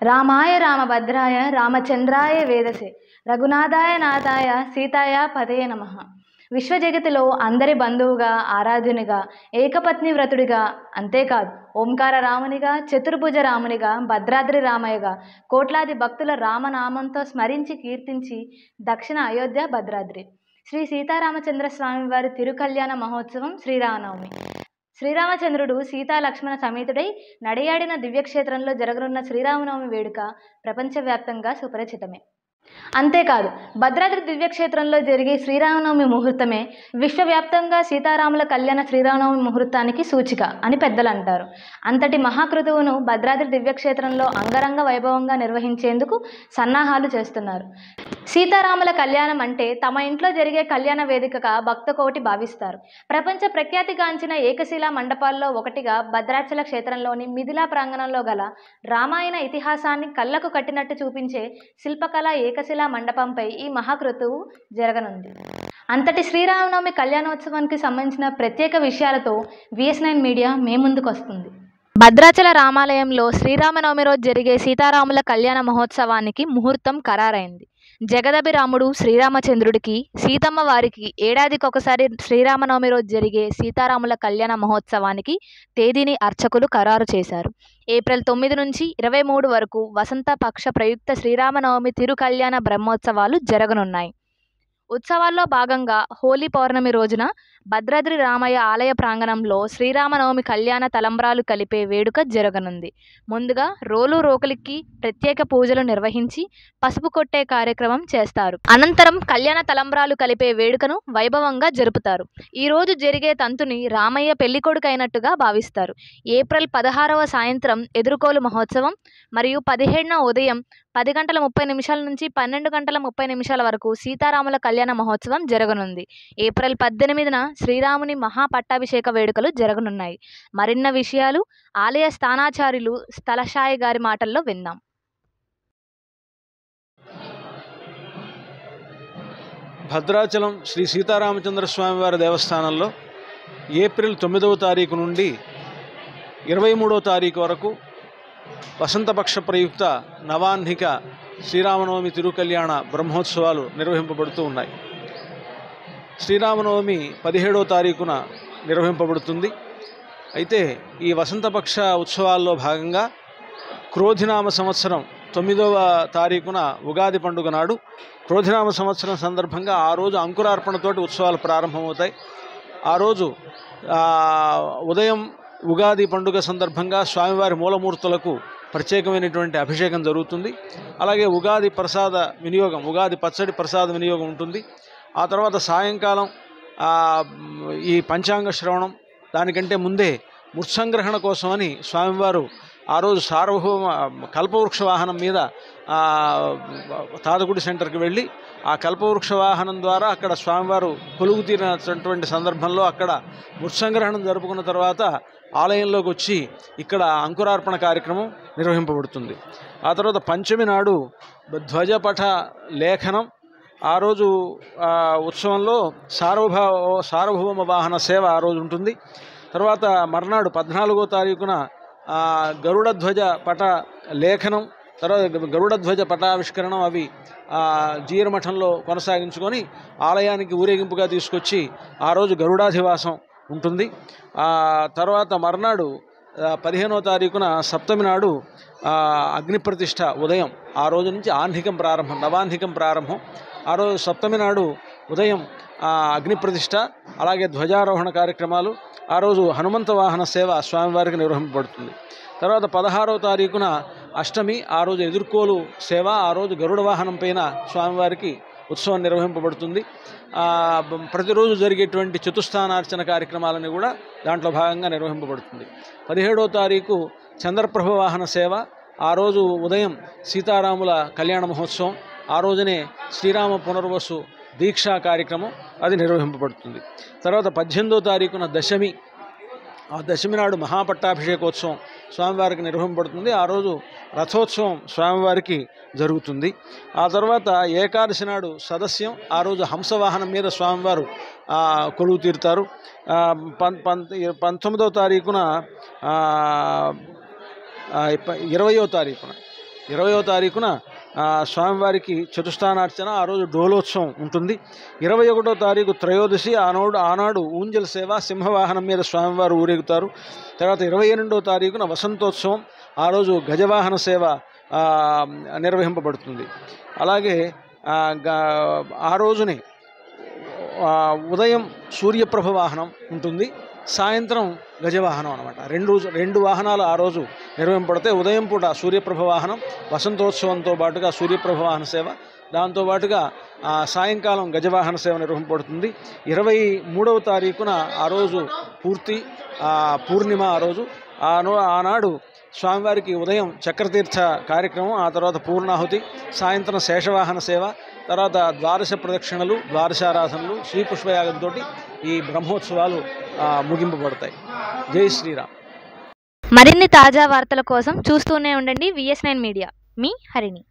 రామాయ రామభద్రాయ రామచంద్రాయ వేదసే రఘునాథాయ నాథాయ సీతాయ పతయే నమః. విశ్వజగతిలో అందరి బంధువుగా, ఆరాధ్యునిగా, ఏకపత్ని వ్రతుడిగా, అంతేకాదు ఓంకార రామునిగా, చతుర్భుజ రామునిగా, భద్రాద్రి రామయ్యగా, కోట్లాది భక్తుల రామనామంతో స్మరించి కీర్తించి దక్షిణ అయోధ్య భద్రాద్రి శ్రీ సీతారామచంద్ర స్వామి వారి తిరుకల్యాణ మహోత్సవం శ్రీరామనవమి. శ్రీరామచంద్రుడు సీతా లక్ష్మణ సమేతుడై నడియాడిన దివ్యక్షేత్రంలో జరగనున్న శ్రీరామనవమి వేడుక ప్రపంచవ్యాప్తంగా సుపరిచితమే. అంతేకాదు భద్రాద్రి దివ్యక్షేత్రంలో జరిగే శ్రీరామనవమి ముహూర్తమే విశ్వవ్యాప్తంగా సీతారాముల కళ్యాణ శ్రీరామనవమి ముహూర్తానికి సూచిక అని పెద్దలు అంటారు. అంతటి మహాకృతువును భద్రాద్రి దివ్యక్షేత్రంలో అంగరంగ వైభవంగా నిర్వహించేందుకు సన్నాహాలు చేస్తున్నారు. సీతారాముల కళ్యాణం అంటే తమ ఇంట్లో జరిగే కళ్యాణ వేదికగా భక్తకోటి భావిస్తారు. ప్రపంచ ప్రఖ్యాతిగాంచిన ఏకశిలా మండపాల్లో ఒకటిగా భద్రాచల క్షేత్రంలోని మిథిలా ప్రాంగణంలో గల రామాయణ ఇతిహాసాన్ని కళ్ళకు కట్టినట్టు చూపించే శిల్పకళ ఏకశిలా మండపంపై ఈ మహాకృతువు జరగనుంది. అంతటి శ్రీరామనవమి కళ్యాణోత్సవానికి సంబంధించిన ప్రత్యేక విషయాలతో VS9 మీడియా మే ముందుకు వస్తుంది. భద్రాచల రామాలయంలో శ్రీరామనవమి రోజు జరిగే సీతారాముల కళ్యాణ మహోత్సవానికి ముహూర్తం ఖరారైంది. జగదభిరాముడు శ్రీరామచంద్రుడికి, సీతమ్మ వారికి ఏడాదికొకసారి శ్రీరామనవమి రోజు జరిగే సీతారాముల కళ్యాణ మహోత్సవానికి తేదీని అర్చకులు ఖరారు చేశారు. ఏప్రిల్ 9 నుంచి 23 వరకు వసంత పక్ష ప్రయుక్త శ్రీరామనవమి తిరుకల్యాణ బ్రహ్మోత్సవాలు జరగనున్నాయి. ఉత్సవాల్లో భాగంగా హోలీ పౌర్ణమి రోజున భద్రాద్రి రామయ్య ఆలయ ప్రాంగణంలో శ్రీరామనవమి కళ్యాణ తలంబ్రాలు కలిపే వేడుక జరగనుంది. ముందుగా రోలు రోకలికి ప్రత్యేక పూజలు నిర్వహించి పసుపు కొట్టే కార్యక్రమం చేస్తారు. అనంతరం కళ్యాణ తలంబ్రాలు కలిపే వేడుకను వైభవంగా జరుపుతారు. ఈ రోజు జరిగే తంతుని రామయ్య పెళ్లికొడుకైనట్టుగా భావిస్తారు. ఏప్రిల్ 16వ సాయంత్రం ఎదుర్కోలు మహోత్సవం మరియు 17న ఉదయం 10:30 నుంచి 12:30 వరకు సీతారాముల కళ్యాణ మహోత్సవం జరగనుంది. ఏప్రిల్ 18న శ్రీరాముని మహాపట్టాభిషేక వేడుకలు జరగనున్నాయి. మరిన్న విషయాలు ఆలయ స్థానాచార్యులు స్థలశాయి గారి మాటల్లో విందాం. భద్రాచలం శ్రీ సీతారామచంద్ర స్వామివారి దేవస్థానంలో ఏప్రిల్ 9వ తారీఖు నుండి 23వ తారీఖు వరకు వసంతపక్ష ప్రయుక్త నవాహ్నిక శ్రీరామనవమి తిరుకల్యాణ బ్రహ్మోత్సవాలు నిర్వహింపబడుతూ ఉన్నాయి. శ్రీరామనవమి 17వ తారీఖున నిర్వహింపబడుతుంది. అయితే ఈ వసంతపక్ష ఉత్సవాల్లో భాగంగా క్రోధినామ సంవత్సరం 9వ తారీఖున ఉగాది పండుగ నాడు క్రోధినామ సంవత్సరం సందర్భంగా ఆ రోజు అంకురార్పణతోటి ఉత్సవాలు ప్రారంభమవుతాయి. ఆ రోజు ఉదయం ఉగాది పండుగ సందర్భంగా స్వామివారి మూలమూర్తులకు ప్రత్యేకమైనటువంటి అభిషేకం జరుగుతుంది. అలాగే ఉగాది ప్రసాద వినియోగం, ఉగాది పచ్చడి ప్రసాద వినియోగం ఉంటుంది. ఆ తర్వాత సాయంకాలం ఈ పంచాంగ శ్రవణం, దానికంటే ముందే మృత్సంగ్రహణ కోసమని స్వామివారు ఆ రోజు సార్వభౌమ కల్పవృక్ష వాహనం మీద తాతగుడి సెంటర్కి వెళ్ళి ఆ కల్పవృక్ష వాహనం ద్వారా అక్కడ స్వామివారు కొలువు తీరినటువంటి సందర్భంలో అక్కడ మృత్సంగ్రహణం జరుపుకున్న తర్వాత ఆలయంలోకి వచ్చి ఇక్కడ అంకురార్పణ కార్యక్రమం నిర్వహింపబడుతుంది. ఆ తర్వాత పంచమి నాడు ధ్వజపట లేఖనం, ఆ రోజు ఉత్సవంలో సార్వభౌమ వాహన సేవ ఆ రోజు ఉంటుంది. తర్వాత మర్నాడు 14వ తారీఖున గరుడ ధ్వజ పట లేఖనం, తర్వాత గరుడ ధ్వజ పటావిష్కరణం అవి జీరమఠంలో కొనసాగించుకొని ఆలయానికి ఊరేగింపుగా తీసుకొచ్చి ఆ రోజు గరుడాధివాసం ఉంటుంది. తర్వాత మర్నాడు 15వ తారీఖున సప్తమి నాడు అగ్నిప్రతిష్ఠ ఉదయం, ఆ రోజు నుంచి ఆహ్నికం ప్రారంభం, నవాహ్నికం ప్రారంభం. ఆ రోజు సప్తమి నాడు ఉదయం అగ్నిప్రతిష్ఠ, అలాగే ధ్వజారోహణ కార్యక్రమాలు. ఆ రోజు హనుమంత వాహన సేవ స్వామివారికి నిర్వహింపబడుతుంది. తర్వాత 16వ తారీఖున అష్టమి, ఆ రోజు ఎదుర్కోలు సేవ, ఆ రోజు గరుడ వాహనం పైన స్వామివారికి ఉత్సవం నిర్వహింపబడుతుంది. ప్రతిరోజు జరిగేటువంటి చతుస్థానార్చన కార్యక్రమాలని కూడా దాంట్లో భాగంగా నిర్వహింపబడుతుంది. 17వ తారీఖు చంద్రప్రభ వాహన సేవ, ఆ రోజు ఉదయం సీతారాముల కళ్యాణ మహోత్సవం, ఆ రోజునే శ్రీరామ పునర్వసు దీక్షా కార్యక్రమం అది నిర్వహింపబడుతుంది. తర్వాత 18వ తారీఖున దశమి, ఆ దశమి నాడు మహాపట్టాభిషేకోత్సవం స్వామివారికి నిర్వహింపబడుతుంది. ఆ రోజు రథోత్సవం స్వామివారికి జరుగుతుంది. ఆ తర్వాత ఏకాదశి నాడు సదస్యం, ఆ రోజు హంసవాహనం మీద స్వామివారు కొలువు తీరుతారు. 19వ తారీఖున 20వ తారీఖున 20వ తారీఖున స్వామివారికి చతుస్థానార్చన, ఆ రోజు డోలోత్సవం ఉంటుంది. 21వ తారీఖు త్రయోదశి, ఆనాడు ఊంజల సేవ, సింహవాహనం మీద స్వామివారు ఊరేగుతారు. తర్వాత 22వ తారీఖున వసంతోత్సవం, ఆ రోజు గజవాహన సేవ నిర్వహింపబడుతుంది. అలాగే ఆ రోజునే ఉదయం సూర్యప్రభ వాహనం ఉంటుంది, సాయంత్రం గజవాహనం అనమాట. రెండు వాహనాలు ఆ రోజు నిర్వహింపబడితే ఉదయం పూట సూర్యప్రభ వాహనం, వసంతోత్సవంతో పాటుగా సూర్యప్రభ వాహన సేవ, దాంతోపాటుగా సాయంకాలం గజవాహన సేవ నిర్వహింపబడుతుంది. 23వ తారీఖున ఆ రోజు పూర్ణిమ, ఆ రోజు ఆనాడు స్వామివారికి ఉదయం చక్రతీర్థ కార్యక్రమం, ఆ తర్వాత పూర్ణాహుతి, సాయంత్రం శేషవాహన సేవ, తర్వాత ద్వాదశ ప్రదక్షిణలు, ద్వాదశారాధనలు, శ్రీ పుష్పయాగంతో ఈ బ్రహ్మోత్సవాలు ముగింపబడతాయి. జై శ్రీరామ్. మరిన్ని తాజా వార్తల కోసం చూస్తూనే ఉండండి VS9 మీడియా. మీ హరిణి.